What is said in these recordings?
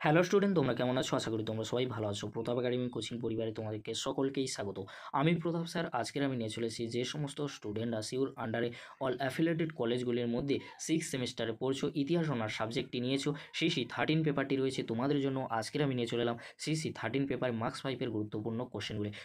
Hello student, তোমরা কেমন আছো? আশা করি তোমরা সবাই ভালো আছো। প্রতাপ একাডেমি কোচিং পরিবারে তোমাদেরকে সকলকেই স্বাগত। আমি প্রতাপ স্যার। আজকের আমি নিয়ে চলেছি যে সমস্ত স্টুডেন্টরা সিউর আন্ডারে অল অ্যাফিলিয়েটেড কলেজগুলির মধ্যে 6 সেমিস্টারে পড়ছো, ইতিহাস অনার্স সাবজেক্টটি নিয়েছো, সিসি 13 পেপারটি রয়েছে তোমাদের জন্য। আজকের আমি নিয়ে চলে এলাম সিসি 13 পেপার মার্কস 5-এর গুরুত্বপূর্ণ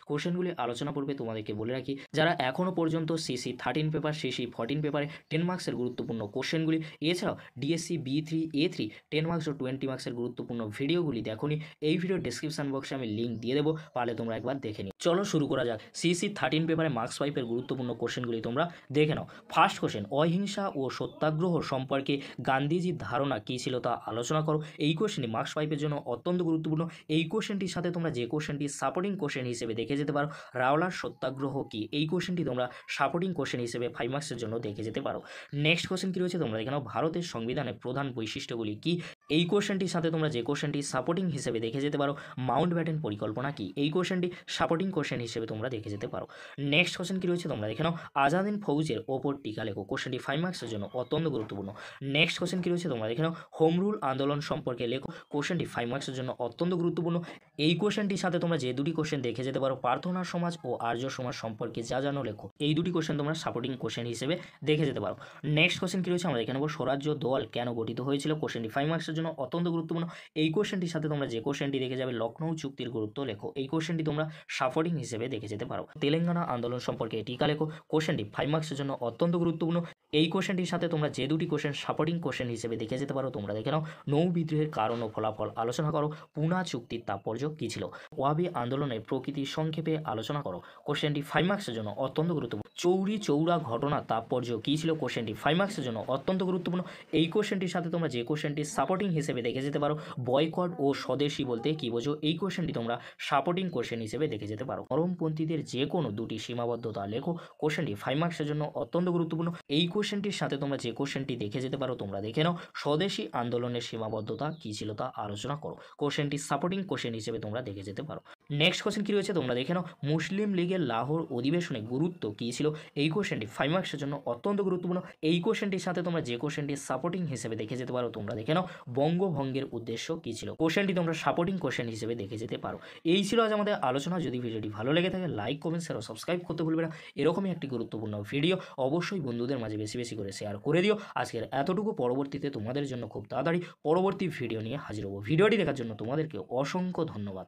কোশ্চেনগুলি আলোচনা করবে। তোমাদেরকে বলে রাখি, যারা এখনও পর্যন্ত সিসি 13 পেপার, সিসি 14 পেপারে 10 মার্কসের গুরুত্বপূর্ণ কোশ্চেনগুলি, এছাড়াও ডিএসসি B3 A3 10 মার্কস ও 20 মার্কসের গুরুত্বপূর্ণ ভিডিওগুলি দেখোনি, এই ভিডিও ডেসক্রিপশন বক্সে আমি লিঙ্ক দিয়ে দেবো, পারলে তোমরা একবার দেখে নিও। চলো শুরু করা যাক। সিসি 13 পেপারে মার্কস 5-এর গুরুত্বপূর্ণ কোশ্চেনগুলি তোমরা দেখে নাও। ফার্স্ট কোশ্চেন, অহিংসা ও সত্যাগ্রহ সম্পর্কে গান্ধীজির ধারণা কী ছিল তা আলোচনা করো। এই কোশ্চেনটি মার্কস 5-এর জন্য অত্যন্ত গুরুত্বপূর্ণ। এই কোশ্চেনটির সাথে তোমরা যে কোশ্চেনটি সাপোর্টিং কোশ্চেন হিসেবে দেখে যেতে পারো, রাওলার সত্যাগ্রহ কী, এই কোশ্চেনটি তোমরা সাপোর্টিং কোশ্চেন হিসেবে 5 মার্কসের জন্য দেখে যেতে পারো। নেক্সট কোশ্চেন কী রয়েছে তোমরা দেখে নাও, ভারতের সংবিধানের প্রধান বৈশিষ্ট্যগুলি কী, এই কোশ্চেনটির সাথে তোমরা যে কোশ্চেনটি সাপোর্টিং হিসেবে দেখে যেতে পারো, মাউন্ট ব্যাটেন পরিকল্পনা কি, এই কোশ্চেনটি সাপোর্টিং কোশ্চেন হিসেবে তোমরা দেখে যেতে পারো। নেক্সট কোশ্চেন কী রয়েছে তোমরা দেখে নাও, আজাদিন ফৌজের ওপর টিকা লেখো, কোশ্চেনটি 5 মার্কসের জন্য অত্যন্ত গুরুত্বপূর্ণ। নেক্সট কোশ্চেন কী রয়েছে তোমরা দেখে নাও, হোম রুল আন্দোলন সম্পর্কে লেখো, কোশ্চেনটি 5 মার্কসের জন্য অত্যন্ত গুরুত্বপূর্ণ। এই কোশ্চেনটির সাথে তোমরা যে দুটি কোশ্চেন দেখে যেতে পারো, প্রার্থনা সমাজ ও আর্য সমাজ সম্পর্কে যা জানো লেখো, এই দুটি কোশ্চেন তোমরা সাপোর্টিং কোশ্চেন হিসেবে দেখে যেতে পারো। নেক্সট কোশ্চেন কী রয়েছে আমরা দেখে নেব, স্বরাজ্য দল কেন গঠিত হয়েছিল, কোশ্চেনটি 5 মার্কসের জন্য অত্যন্ত গুরুত্বপূর্ণ। এই কোশ্চেনটির সাথে তোমরা যে কোশ্চেনটি দেখে যাবে, লখনৌ চুক্তির গুরুত্ব লেখো, এই কোশ্চেনটি তোমরা সাপোর্টিং হিসেবে দেখে যেতে পারো। তেলেঙ্গানা আন্দোলন সম্পর্কে টিকা লেখো, কোশ্চেনটি 5 মার্কসের জন্য অত্যন্ত গুরুত্বপূর্ণ। এই কোশ্চেনটির সাথে তোমরা যে দুটি কোশ্চেন সাপোর্টিং কোশ্চেন হিসেবে দেখে যেতে পারো, তোমরা দেখে নাও, নৌ বিদ্রোহের কারণ ও ফলাফল আলোচনা করো, পুনা চুক্তির তাৎপর্য কী ছিল, ওয়াবি আন্দোলনের প্রকৃতি সংক্ষেপে আলোচনা করো, কোশ্চেনটি 5 মার্কসের জন্য অত্যন্ত গুরুত্বপূর্ণ। চৌরি চৌরা ঘটনা তাৎপর্য কী ছিল, কোশ্চেনটি 5 মার্কসের জন্য অত্যন্ত গুরুত্বপূর্ণ। এই কোশ্চেনটির সাথে তোমরা যে কোশ্চেনটি সাপোর্টিং হিসেবে দেখে যেতে পারো, বয়কট ও স্বদেশী বলতে কী বোঝো, এই কোশ্চেনটি তোমরা সাপোর্টিং কোশ্চেন হিসেবে দেখে যেতে পারো। চরমপন্থীদের যে কোনো দুটি সীমাবদ্ধতা লেখো, কোশ্চেনটি 5 মার্কসের জন্য অত্যন্ত গুরুত্বপূর্ণ। এই কোশ্চেনটির সাথে তোমরা যে কোশ্চেনটি দেখে যেতে পারো, তোমরা দেখে নাও, স্বদেশী আন্দোলনের সীমাবদ্ধতা কী ছিল তা আলোচনা করো, কোশ্চেনটি সাপোর্টিং কোশ্চেন হিসেবে তোমরা দেখে যেতে পারো। নেক্সট কোশ্চেন কী রয়েছে তোমরা দেখে নাও, মুসলিম লীগের লাহোর অধিবেশনে গুরুত্ব কী ছিল, এই কোশ্চেনটি 5 মার্কসের জন্য অত্যন্ত গুরুত্বপূর্ণ। এই কোশ্চেনটির সাথে তোমরা যে কোশ্চেনটি সাপোর্টিং হিসেবে দেখে যেতে পারো, তোমরা দেখে নাও, বঙ্গভঙ্গের উদ্দেশ্য কী ছিল, কোশ্চেনটি তোমরা সাপোর্টিং কোশ্চেন হিসেবে দেখে যেতে পারো। এই ছিল আজ আমাদের আলোচনা। যদি ভিডিওটি ভালো লেগে থাকে, লাইক, কমেন্ট, শেয়ার ও সাবস্ক্রাইব করতে ভুলবে না। এরকমই একটি গুরুত্বপূর্ণ ভিডিও অবশ্যই বন্ধুদের মাঝে বেশি বেশি করে শেয়ার করে দিও। আজকের এতটুকু, পরবর্তীতে তোমাদের জন্য খুব তাড়াতাড়ি পরবর্তী ভিডিও নিয়ে হাজির হব। ভিডিওটি দেখার জন্য তোমাদেরকে অসংখ্য ধন্যবাদ।